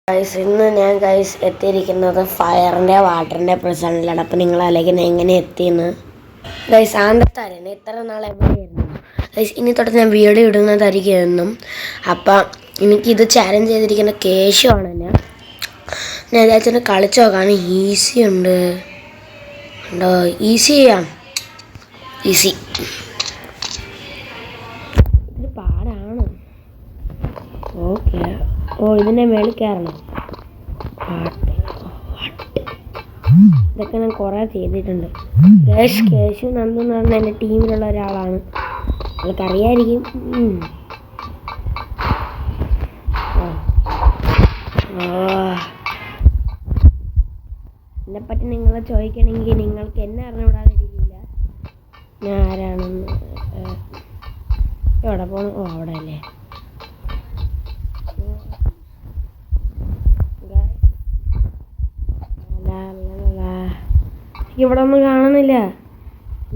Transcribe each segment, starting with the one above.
Guys ഇന്ന് ഞാൻ എത്തിയിരിക്കുന്നത് ഫയറിൻ്റെ വാട്ടറിൻ്റെ പ്രസൻറ്റിലാണ്. അപ്പം നിങ്ങൾ ആലോചിക്കുന്നത് എങ്ങനെ എത്തിയെന്ന്. ഗൈസ് ആന്തത്താരന് ഇത്ര നാൾ എവിടെയായിരുന്നു ഗൈസ്. ഇനി തൊട്ട് ഞാൻ വീഡിയോ ഇടുന്നതായിരിക്കും എന്നും. അപ്പം എനിക്കിത് ചാലഞ്ച് ചെയ്തിരിക്കുന്ന കേശുവാണ്. ഞാൻ വിചാരിച്ചിട്ട് കളിച്ചു നോക്കാൻ. ഈസി ഉണ്ട് ഉണ്ടോ? ഈസി ചെയ്യാം. ഈസി ഇത് പാടാണ്. ഓക്കെ. ഇതിൻ്റെ മേളിൽ കയറണം. ഇതൊക്കെ ഞാൻ കുറേ ചെയ്തിട്ടുണ്ട്. കേശു നന്ദു എന്ന് പറഞ്ഞ എൻ്റെ ടീമിലുള്ള ഒരാളാണ്. നിങ്ങൾക്കറിയായിരിക്കും. എന്നെപ്പറ്റി നിങ്ങൾ ചോദിക്കണമെങ്കിൽ നിങ്ങൾക്ക് എന്നെ അറിഞ്ഞുവിടാതിരിക്കില്ല ഞാൻ ആരാണെന്ന്. എവിടെ പോകണം? അവിടെ അല്ലേ. ഇവിടെ ഒന്നും കാണുന്നില്ല.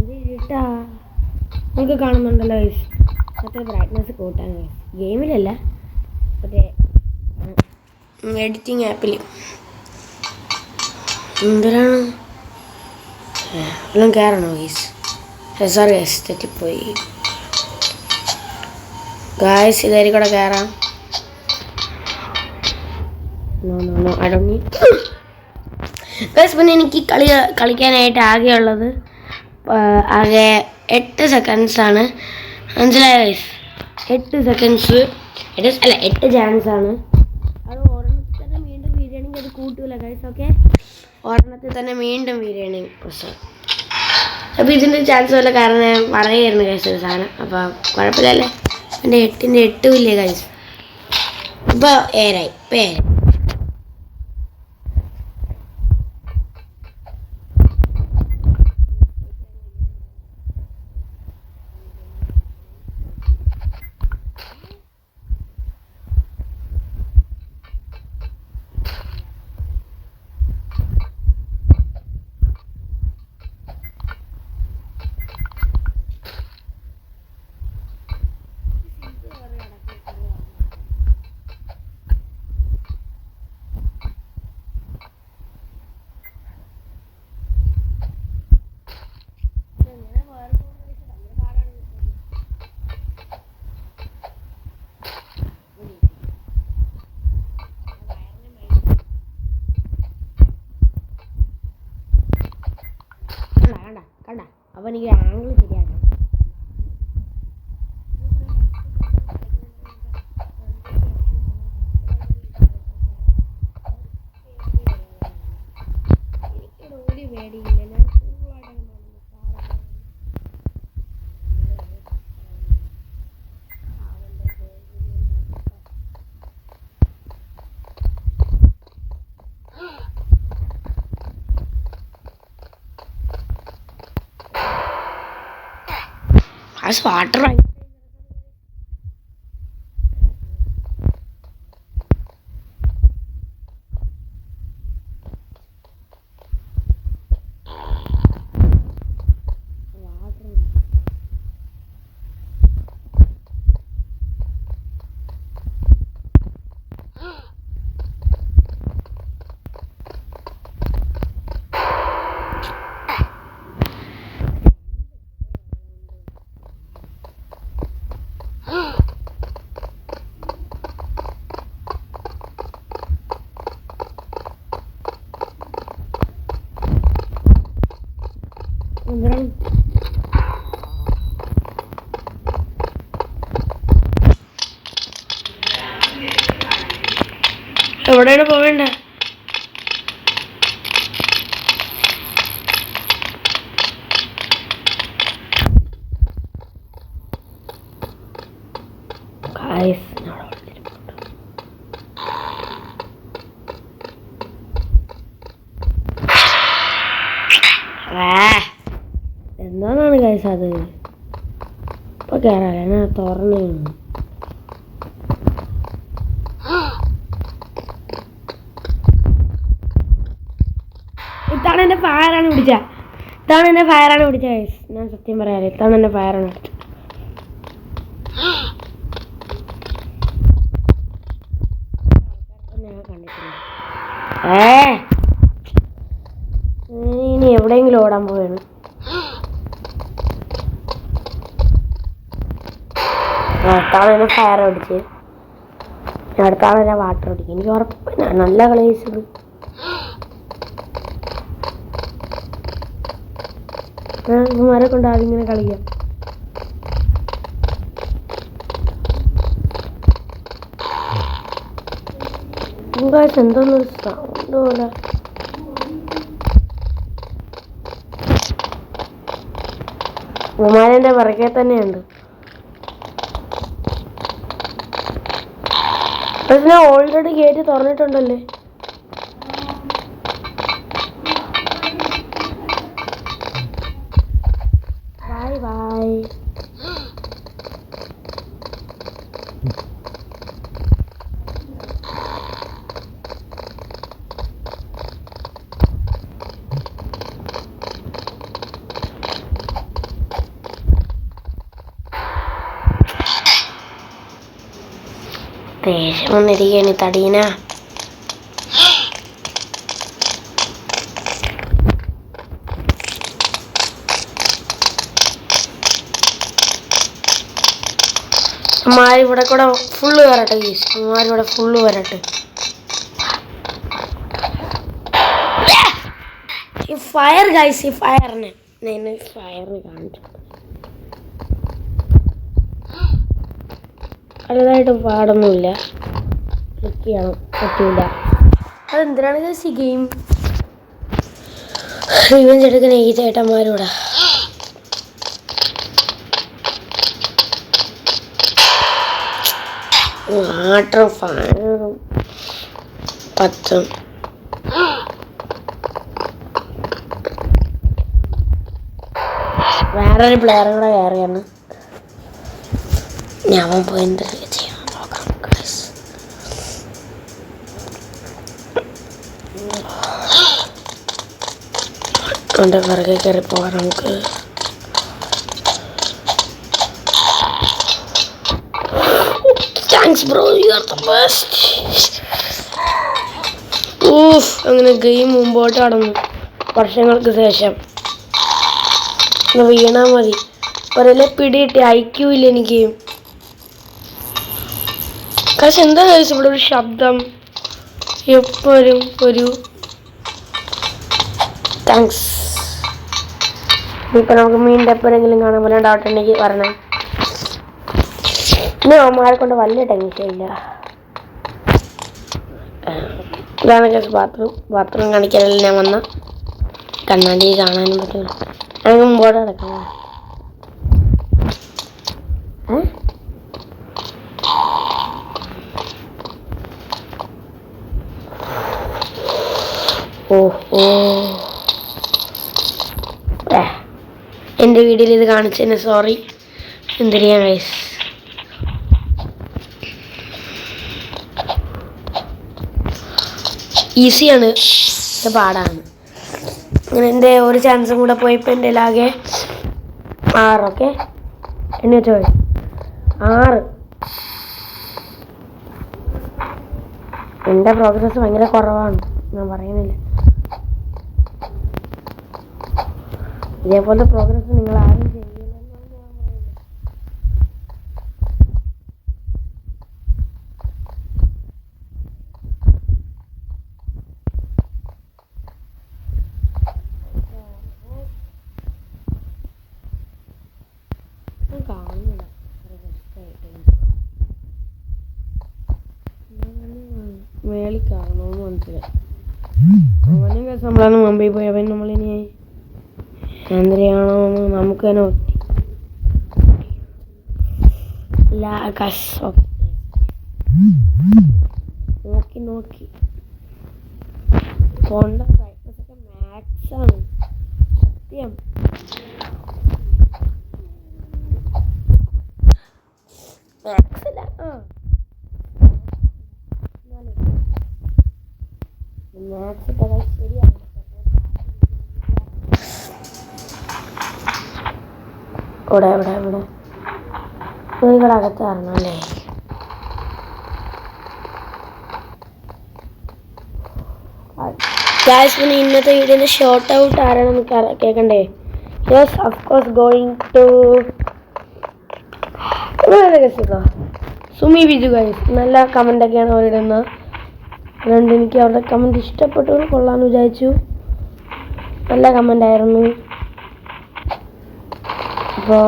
ഇത് ഇരുട്ടാ. നിങ്ങൾക്ക് കാണുന്നുണ്ടല്ലോ ഗൈസ്. മറ്റേ ബ്രൈറ്റ്നസ് കൂട്ടാൻ ഗൈസ്. ഗെയിമിലല്ല, മറ്റേ എഡിറ്റിംഗ് ആപ്പിൽ. എന്തിനാണ് എല്ലാം കയറണോ ഗൈസ്? സോറി ഗൈസ്, തെറ്റിപ്പോയി ഗൈസ്. ഇതായിരിക്കും കൂടെ കയറാം. ഗൈസ് പിന്നെ എനിക്ക് കളിക്കാനായിട്ട് ആകെയുള്ളത് 8 സെക്കൻഡ്സാണ്. മനസ്സിലായ ഗൈസ്? 8 സെക്കൻഡ്സ്. 8 ചാൻസാണ്. അത് ഒരെണ്ണത്തിൽ തന്നെ വീണ്ടും വീഴണമെങ്കിൽ അത് കൂട്ടൂല ഗൈസ്. ഓക്കെ, ഒരെണ്ണത്തിൽ തന്നെ വീണ്ടും വീഴണമെങ്കിൽ പ്രശ്നം. അപ്പോൾ ഇതിൻ്റെ ചാൻസ് വല്ല കാരണം ഞാൻ പറയായിരുന്നു ഗൈസ് ഒരു സാധനം. അപ്പോൾ കുഴപ്പമില്ലല്ലേ. എൻ്റെ 8ൻ്റെ 8 ഇല്ലേ ഗൈസ്. ഇപ്പോൾ 7ആയി. ഇപ്പോൾ 7. കണ്ട അപ്പം എനിക്ക് ആംഗിൾ ശരിയാണ്. എനിക്കൊരു പേടിയില്ല. ഞാൻ വാട്ടർ എവിടെയാണ് പോവേണ്ടേ? എന്താണെന്നാണ് ഗൈസ് അത്? ഇപ്പൊ കയറാല്ലേ? ഞാൻ തുറന്നു. ഇതാണ് എൻ്റെ ഫയറാണ് പിടിച്ച. ഗൈസ്. ഞാൻ സത്യം പറയാല്ലേ, ഇതാണ് എൻ്റെ ഫയറാണ് പിടിച്ചത്. ഞാൻ കണ്ടിട്ടുണ്ട്. ഇനി എവിടെയെങ്കിലും ഓടാൻ പോവാണ്. അടുത്താളെ ഫയർ അടിച്ച് അടുത്താളെ വാട്ടർ അടിക്കും. എനിക്ക് ഉറപ്പില്ല നല്ല കളി വെച്ചത്. ഇവന്മാരെ കൊണ്ട് അതിങ്ങനെ കളിക്കാം. എന്തോന്നൊരു സൗണ്ട് പോലെ. ഉമാരൻ്റെ പിറകെ തന്നെയുണ്ട്. പക്ഷെ ഞാൻ ഓൾറെഡി ഗേറ്റ് തുറന്നിട്ടുണ്ടല്ലേ. Bye bye. ദേഷ്യം വന്നിരിക്കുകയാണ് തടീന. അമ്മാരിവിടെ കൂടെ ഫുള്ള് വരട്ടെ ഗീസ്. അമ്മാരിവിടെ ഫുള്ള് വരട്ടെ. ഈ ഫയർ ഗൈസ്, ഈ ഫയറിനെ ഞാൻ ഫയറിന് കാണിച്ചു. വലുതായിട്ട് പാടൊന്നുമില്ല. ക്ലിക്ക് ചെയ്യണം പറ്റൂല. അതെന്തിനാണ് ഗൈസ് ഈ ഗെയിം റിവെഞ്ച് എടുക്കുന്ന ഈ ചേട്ടന്മാരൂടെ. വാട്ടറും ഫയറും 10 വേറൊരു പ്ലെയറും കൂടെ കയറിയാണ്. ഞാൻ പോയി എന്തൊക്കെ ചെയ്യാൻ നോക്കാം. അവൻ്റെ പിറകെ കയറി പോകാം നമുക്ക്. Thanks bro, you are the best. അങ്ങനെ ഗെയിം മുമ്പോട്ട് കടന്നു. വർഷങ്ങൾക്ക് ശേഷം വീണാ മതി. ഒരേ പിടിയിട്ട് ഐക്യൂല്ല എനിക്ക്. പക്ഷെ എന്താ കഴിച്ചു ഇവിടെ ഒരു ശബ്ദം എപ്പോഴും ഒരു താങ്ക്സ്. ഇപ്പം നമുക്ക് മീനിൻ്റെ എപ്പോഴെങ്കിലും കാണാൻ പോലെ ഡൗട്ട് ഉണ്ടെങ്കിൽ പറഞ്ഞേ. ഇന്ന് അമ്മമാരെ കൊണ്ട് വലിയ ടെൻഷനില്ല. ഇതാണ് കേസ് ബാത്റൂം കാണിക്കാനല്ല ഞാൻ വന്ന. കണ്ണാടി കാണാനും പറ്റില്ല. ഞങ്ങൾക്ക് മുമ്പോട്ട് കിടക്കാം. എൻ്റെ വീഡിയോയിൽ ഇത് കാണിച്ചതിന് സോറി. എന്തിനാ ഗൈസ്. ഈസിയാണ്, പാടാണ്. അങ്ങനെ എൻ്റെ ഒരു ചാൻസും കൂടെ പോയപ്പോൾ എൻ്റെ ആകെ 6. ഓക്കെ, എന്നെ വെച്ചോ 6. എൻ്റെ പ്രോഗ്രസ് ഭയങ്കര കുറവാണ്, ഞാൻ പറയുന്നില്ല. ഇതേപോലത്തെ പ്രോഗ്രസ് നിങ്ങൾ ആരും ചെയ്യില്ലെന്നാണ് ഞാൻ പറയുന്നത്. ഞാൻ കാണുന്നില്ല മേളിൽ കാണണമെന്ന് മനസ്സിലായി. അവനും കേസ് നമ്മളാണ് മുംബൈ പോയി. അവൻ നമ്മളിനി എന്തിനാണോന്ന് നമുക്ക് തന്നെ നോക്കി ഫോണിൻ്റെ ബ്രൈറ്റ്നസ് ഒക്കെ മാക്സ് ആണ്. സത്യം മാക്സ് അല്ല, മാക്സ് ഇട്ട ശരിയാണ്. ഇവിടെ ഇവിടെ ഇവിടെ ഇവിടെ അകത്ത് കയറണം അല്ലേ? ഗായ്സ് പിന്നെ ഇന്നത്തെ വീഡിയോന്റെ ഷോർട്ട് ഔട്ട് ആരാണെന്ന് കേൾക്കണ്ടേ? Yes of course going to Sumi Biju guys. നല്ല കമൻ്റൊക്കെയാണ് അവരിടുന്നത്. അതുകൊണ്ട് എനിക്ക് അവരുടെ കമൻറ്റ് ഇഷ്ടപ്പെട്ടു, കൊള്ളാമെന്ന് വിചാരിച്ചു. നല്ല കമൻ്റായിരുന്നു. അപ്പോൾ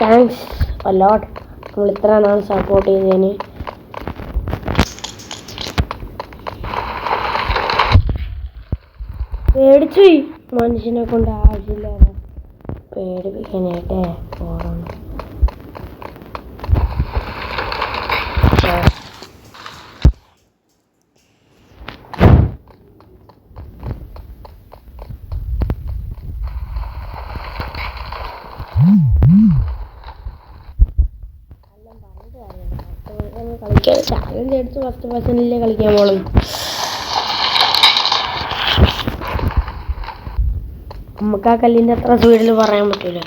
താങ്ക്സ് അലോട്ട് നമ്മൾ ഇത്ര നാൾ സപ്പോർട്ട് ചെയ്തതിന്. പേടിച്ചു മനുഷ്യനെ കൊണ്ട് ആവശ്യമില്ലാതെ പേടിപ്പിക്കാനായിട്ടേ ഓർമ്മ. കളിക്കാൻ ചാലഞ്ച് എടുത്ത് ഫസ്റ്റ് പേഴ്സണിലേ കളിക്കാൻ പോളും. നമുക്ക് ആ കല്ലിൻ്റെ അത്ര സ്പീഡിൽ പറയാൻ പറ്റൂല.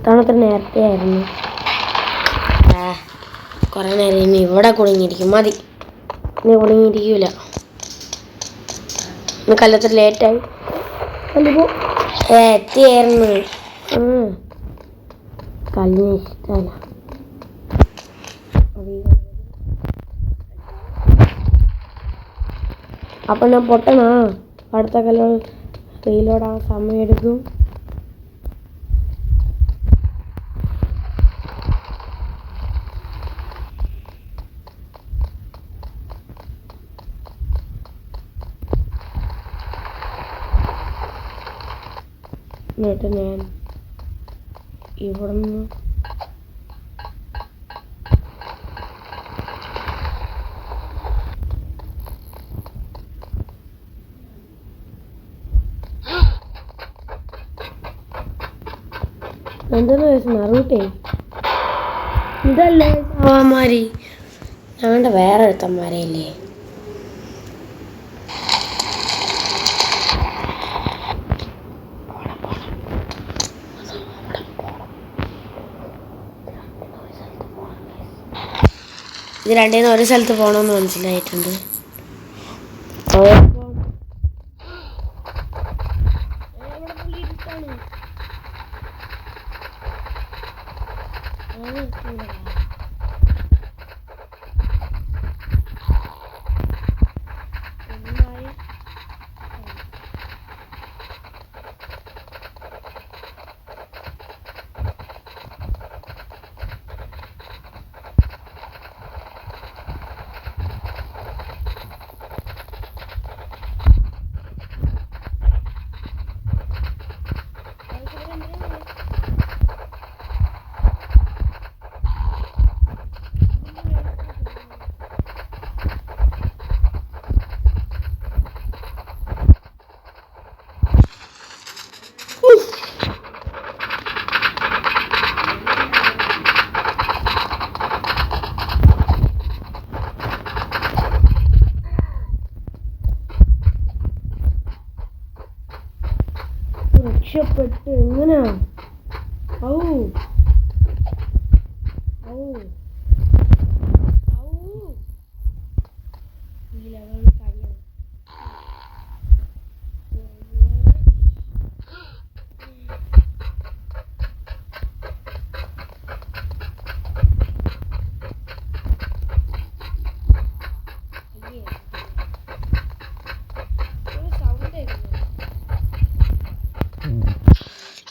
തണുത്ത നേരത്തെ ആയിരുന്നു. കുറേ നേരം ഇനി ഇവിടെ കുടുങ്ങിയിരിക്കും. മതി, ഇനി കുടുങ്ങിയിരിക്കൂല. ഇന്ന് കല്ലത്ര ലേറ്റായി. കല്ലിപ്പോ എത്തിയായിരുന്നു. കല്ലിന് ഇഷ്ടമല്ല. അപ്പം ഞാൻ പൊട്ടണ അടുത്ത കല്ല് റീലോടാൻ സമയം എടുക്കും. എന്നിട്ട് ഞാൻ ഇവിടുന്ന് എന്തെന്ന് വെച്ചാൽ നറൂട്ടേ ഇതല്ലേ അവന്മാര്. ഞങ്ങളുടെ വേറെ ഒരുത്തന്മാരല്ലേ. ഇത് രണ്ടേന്ന് ഒരു സ്ഥലത്ത് പോകണമെന്ന് മനസ്സിലായിട്ടുണ്ട്. രക്ഷപ്പെട്ട് എങ്ങനെയാ? ഔ ഔ ഔ ഈ ലെവൽ കഴിയണം.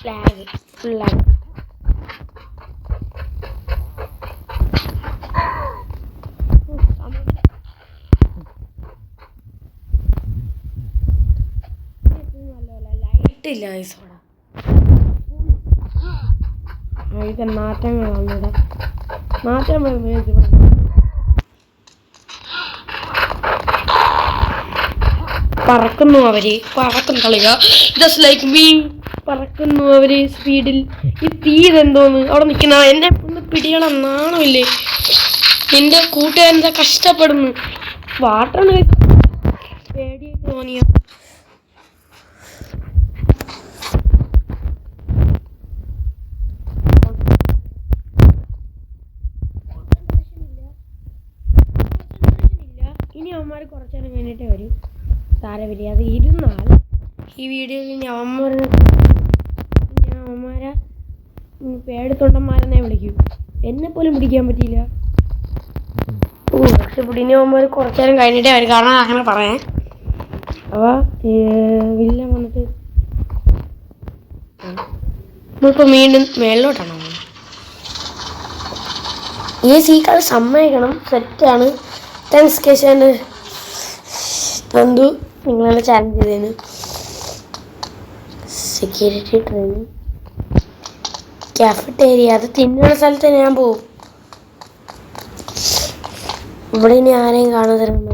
Lag full lag. ലൈറ്റില്ല ഐസോട ഇത് നാറ്റങ്ങളാണ് ഇവിടെ. നാറ്റം പറക്കുന്നു അവര്, പറക്കും കളിക. ജസ്റ്റ് ലൈക്ക് മീ പറക്കുന്നു അവര് സ്പീഡിൽ. ഈ തീരെന്തോന്ന് അവിടെ നിൽക്കുന്ന എന്നെ ഒന്ന് പിടിക്കണം. നാണമില്ലേ? നിന്റെ കൂട്ടുകാരെന്താ കഷ്ടപ്പെടുന്നു. വാട്ടാണ് പേടിയായിട്ട് തോന്നിയ. ഇനി അവന്മാർ കുറച്ചു നേരം കഴിഞ്ഞിട്ടേ വരും. സാരമില്ല, അത് ഇരുന്നാൽ ഈ വീഡിയോയിൽ ഇനി അവന്മാരെ പേടിത്തൊണ്ടന്മാരെന്നെ വിളിക്കും. എന്നെപ്പോലും പിടിക്കാൻ പറ്റിയില്ല. പക്ഷെ ഇനി അവന്മാർ കുറച്ചു നേരം കഴിഞ്ഞിട്ടേ വരും. കാരണം അങ്ങനെ പറയാൻ അപ്പോൾ വില്ല വന്നിട്ട് നമ്മളിപ്പോൾ വീണ്ടും മേളിലോട്ടാണോ? ഈ സീക്കൾ സമ്മതിക്കണം, സെറ്റാണ്. താങ്ക്സ് കേശാന് നന്ദു, നിങ്ങളെ ചാലഞ്ച് ചെയ്തതിന്. സെക്യൂരിറ്റി ട്രെയിനിങ് കാഫറ്റേരിയ, അത് തിന്നുന്ന സ്ഥലത്ത് ഞാൻ പോവും. ഇവിടെ ഇനി ആരെയും കാണാതിരുന്നു.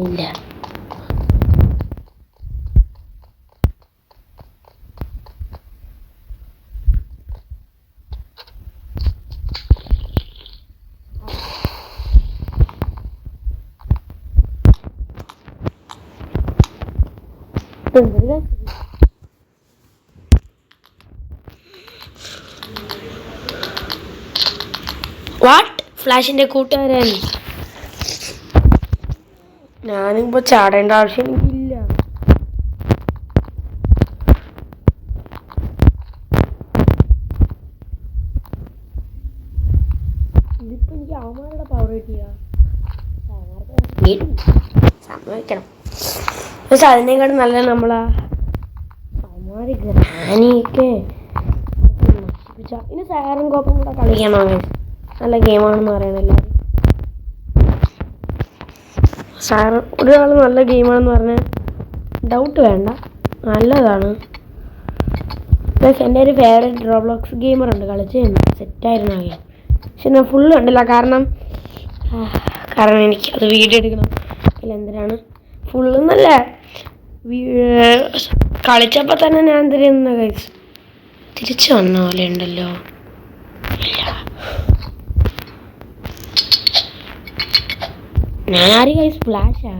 ഇല്ല, വാട്ട് ഫ്ലാഷിന്റെ കൂട്ടുകാരൻ. ഞാനിപ്പോ ചാടേണ്ട ആവശ്യം എനിക്കില്ല. ഇതിപ്പോ എനിക്ക് അവന്മാരുടെ പവർ കിട്ടിയ സമ്മതിക്കണം. പക്ഷെ അതിനേക്കാളും നല്ല നമ്മളാ അവന്മാര് ഗ്രാനിയൊക്കെ നശിപ്പിച്ച. ഇനി സാറും കോപ്പും കൂടെ കളിക്കണോ? നല്ല ഗെയിമാണെന്ന് പറയണം എല്ലാവരും. സാറ് ഒരാൾ നല്ല ഗെയിമാണെന്ന് പറഞ്ഞാൽ ഡൗട്ട് വേണ്ട, നല്ലതാണ്. പ്ലസ് എൻ്റെ ഒരു ഫേവറേറ്റ് റോബ്ലോക്സ് ഗെയിമറുണ്ട്, കളിച്ച് സെറ്റായിരുന്നു ആ ഗെയിം. പക്ഷെ ഞാൻ ഫുള്ള് കണ്ടില്ല, കാരണം എനിക്ക് അത് വീഡിയോ എടുക്കണം. അല്ല എന്തിനാണ് ഫുള്ള് നല്ല കളിച്ചപ്പോൾ തന്നെ ഞാൻ എന്തിനാ കഴിച്ചു തിരിച്ചു വന്ന പോലെ ഉണ്ടല്ലോ. ഞാനാരും കഴിച്ച് ഫ്ലാഷാ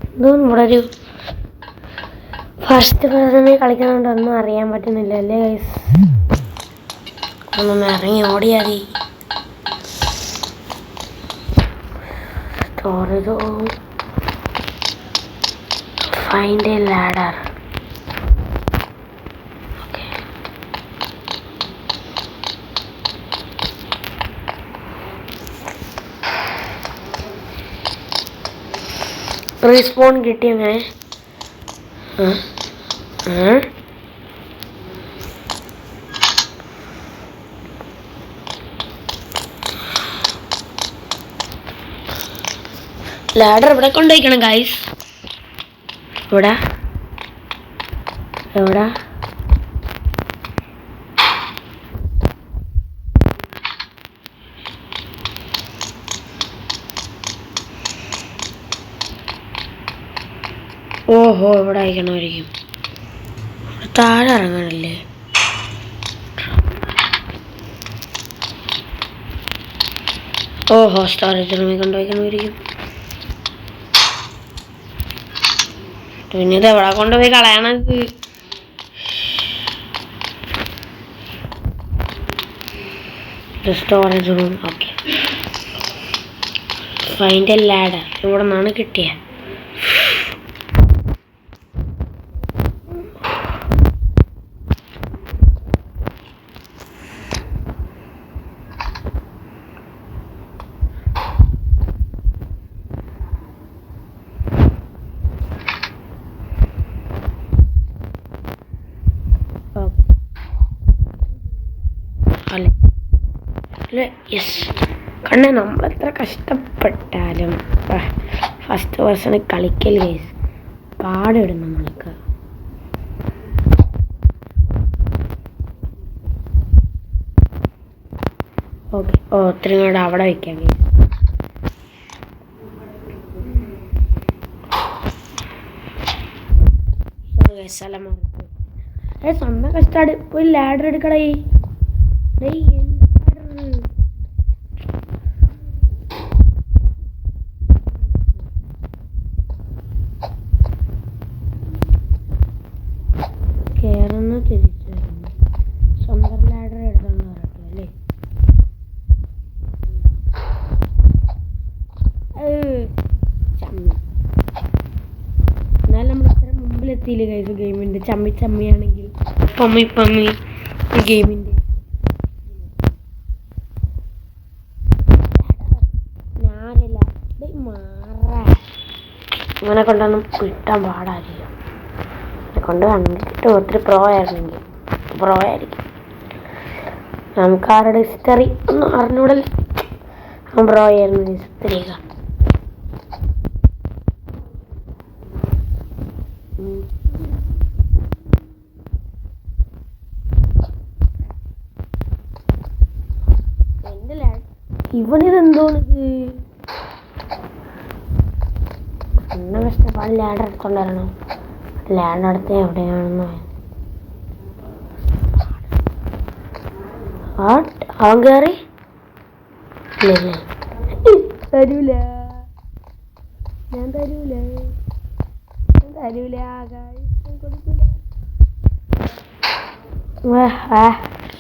എന്തോന്നും ഇവിടെ ഒരു ഫസ്റ്റ് പേഴ്സണെ കളിക്കുന്നുണ്ടൊന്നും അറിയാൻ പറ്റുന്നില്ല അല്ലേ ഗൈസ്? ഒന്നൊന്ന് ഇറങ്ങി ഓടിയാതി. Storage find a ladder. Respawn കിട്ടി അങ്ങനെ. ലാഡർ ഇവിടെ കൊണ്ടുപോയിക്കണം ഗൈസ്. ഇവിടെ എവിടെ? ഓഹോ, ഇവിടെ അയക്കണമായിരിക്കും. താഴെ ഇറങ്ങണല്ലേ? ഓഹോ, സ്റ്റോറേജ് റൂമിൽ കൊണ്ടുപോയിക്കണമായിരിക്കും. പിന്നെ ഇത് എവിടെ കൊണ്ടുപോയി കളയണത്? Storage room. Okay, find a ladder. ഇവിടെ നിന്നാണ് കിട്ടിയത്. യെസ്, കാരണം നമ്മളെത്ര കഷ്ടപ്പെട്ടാലും ഫസ്റ്റ് പേഴ്സൺ കളിക്കൽ കേസ് പാടിടും നമ്മൾക്ക്. ഓക്കെ, ഇത്രയും കൂടെ അവിടെ വയ്ക്കാം കേസ്. സ്ഥലം സ്വന്തം കഷ്ടപ്പാട്. പോയി ലാഡർ എടുക്കടേ. വൃത്തിയിൽ കൈസ് ഗെയിമിൻ്റെ ചമ്മി ചമ്മിയാണെങ്കിൽ പമ്മി പമ്മി ഗെയിമിൻ്റെ ഞാനില്ല ഇങ്ങനെ കൊണ്ടൊന്നും കിട്ടാൻ പാടായിരിക്കും. കൊണ്ട് കണ്ടിട്ട് ഒത്തിരി പ്രോ ആയിരിക്കും. നമുക്ക് ആരുടെ ഹിസ്റ്ററി ഒന്നും അറിഞ്ഞൂടൽ. പ്രോ ആയിരുന്നു ഹിസ്റ്ററിയൊക്കെ. ഇവനിതെന്തോന്നിത് എന്നെ കഷ്ടപ്പാട് ലാൻഡ് എടുത്തോണ്ടായിരുന്നു. ലാൻഡ് അടുത്ത് എവിടെയാണെന്ന് അവൻ കയറി തരൂല. ഞാൻ തരൂല കൊടുക്കൂല.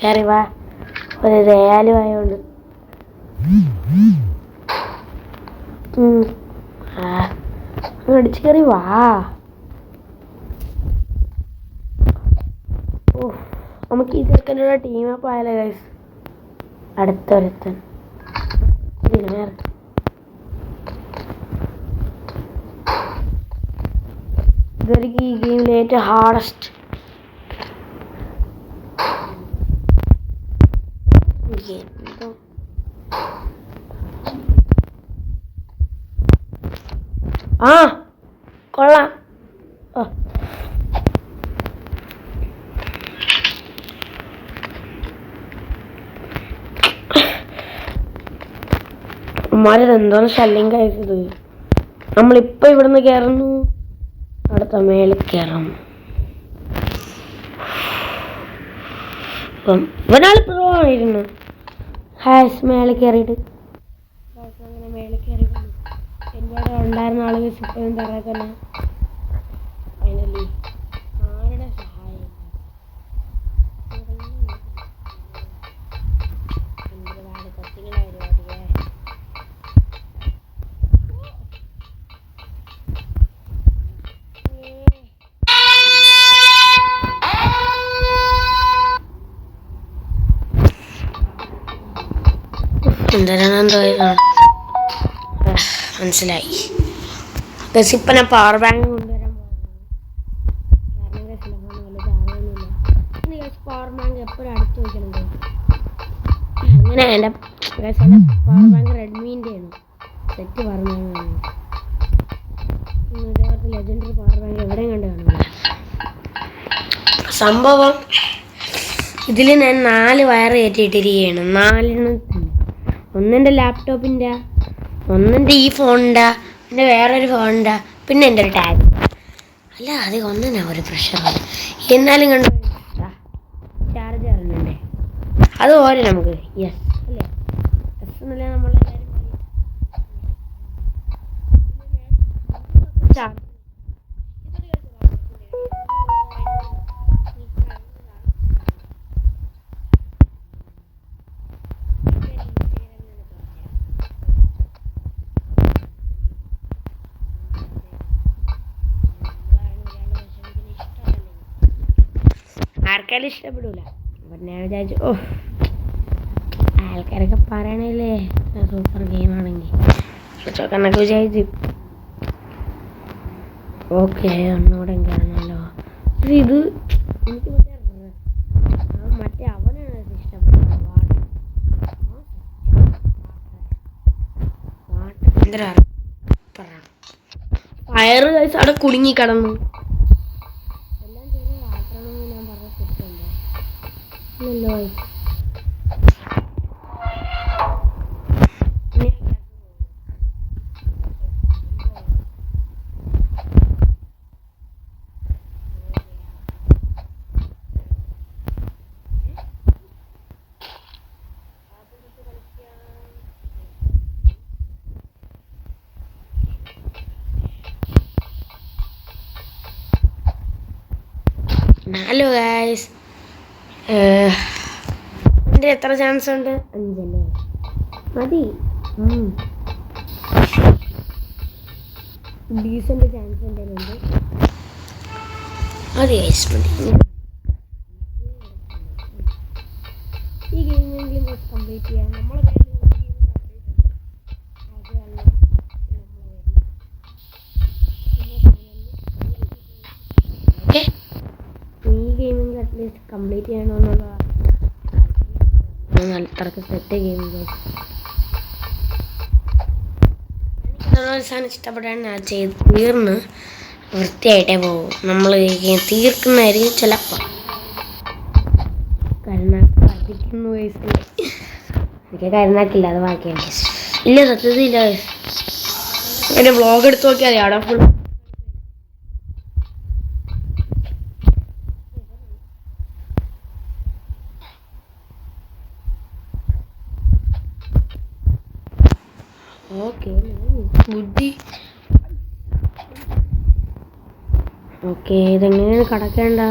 കയറി വാ. ഒരു ദയാലു ആയോണ്ട് അടിച്ചു കയറി വാ. നമുക്ക് ഈ ചെറുക്കൻ്റെ ടീമപ്പ് ആയാലോ ഗൈസ്. അടുത്തൊരുത്തൻ ഇതായിരിക്കും ഈ ഗെയിമിലെ ഏറ്റവും ഹാർഡസ്റ്റ് ഗെയിം. കൊള്ളാം. ഉമ്മാരെന്തോന്ന് ശല്യം കഴിച്ചത്. നമ്മളിപ്പോ ഇവിടുന്ന് കയറുന്നു, അടുത്ത മേളിൽ കയറും. ഇവനാള് പ്രോ ആയിരുന്നു. മേളിൽ കയറിയിട്ട് അങ്ങനെ മേളിൽ കയറി എന്നോട് ഉണ്ടായിരുന്ന ആളുകൾ ഇപ്പോഴും തറയിൽ തന്നെ. ഫൈനലി ആരുടെ സഹായം കൊച്ചിങ്ങനെ പരിപാടിയെ എന്തോ മനസ്സിലായി. ഇപ്പം ഞാൻ പവർ ബാങ്ക് കൊണ്ടുവരാൻ പോകുന്നു. പവർ ബാങ്ക് എപ്പോഴും അടുത്ത് വയ്ക്കണം. അങ്ങനെ എൻ്റെ പവർ ബാങ്ക് റെഡ്മീൻ്റെ ആണ്. സെറ്റ് പറഞ്ഞു ഇതേപോലത്തെ ലെജൻഡറി പവർ ബാങ്ക് എവിടെയും കണ്ട് കാണില്ല. സംഭവം ഇതിൽ ഞാൻ 4 വയർ കയറ്റിയിട്ടിരിക്കുകയാണ്. 4 ഒന്നെൻ്റെ ലാപ്ടോപ്പിൻ്റെ, ഒന്നെൻ്റെ ഈ ഫോണിൻ്റെ, പിന്നെ വേറൊരു ഫോണിൻ്റെ, പിന്നെ എൻ്റെ ഒരു ടാബ്. അല്ല അധികം ഒന്നിനാ ഒരു പ്രഷർ. എന്നാലും കണ്ടു ചാർജ് അറിഞ്ഞണ്ടേ. അത് പോരെ നമുക്ക്. യെസ് അല്ലേ? യെസ് എന്നല്ലേ നമ്മളെല്ലാവരും ആർക്കാരും ഇഷ്ടപ്പെടൂല. അപ്പം ഞാൻ വിചാരിച്ചു ആൾക്കാരൊക്കെ പറയണല്ലേ സൂപ്പർ ഗെയിമാണെങ്കിൽ കണക്ക് വിചാരിച്ചു. ഓക്കെ ഒന്നുകൂടെ കാണാമല്ലോ. ഇത് എനിക്ക് മറ്റേ അവനാണ് ഇഷ്ടപ്പെട്ടത്. ഫയർ കഴിച്ച് അവിടെ കുടുങ്ങി കിടന്നു. എല്ലാം ചെയ്ത് വാട്ടണമെന്ന് ഞാൻ പറഞ്ഞ കുറ്റമുണ്ടോ? ഇല്ലല്ലോ. ഹലോ ഗായ്സ്, എൻ്റെ എത്ര ചാൻസ് ഉണ്ട്? 5 അല്ലേ? മതി. ഡീസൻ്റ് ചാൻസ് എൻ്റെ ഉണ്ട്. അത് ഗൈസ് മതി. ഈ ഗെയിമെങ്കിലും കംപ്ലീറ്റ് ചെയ്യാൻ നമ്മളെ ഓക്കെ. ഈ ഗെയിമിംഗ് അറ്റ്ലീസ്റ്റ് കംപ്ലീറ്റ് ചെയ്യണമെന്നുള്ള അത്രക്ക് സെറ്റ് ഗെയിമിംഗ്. എനിക്കതൊരു സാധനം ഇഷ്ടപ്പെട്ടാണ് ഞാൻ ചെയ്ത് തീർന്ന് വൃത്തിയായിട്ടേ പോകും. നമ്മൾ തീർക്കുന്നതായിരിക്കും ചിലപ്പോൾ കരുനാക്കിക്കുന്നു. വയസ്സിൽ എനിക്ക് കരുനാക്കില്ല, അത് ബാക്കിയാണ്. ഇല്ല സത്യത്തിൽ ഇല്ല. എൻ്റെ വ്ളോഗ് എടുത്ത് നോക്കിയാൽ മതി, അവിടെ ഫുൾ ഓക്കെ ബുദ്ധി. ഓക്കെ ഇതെങ്ങനെയാണ് കടക്കേണ്ട?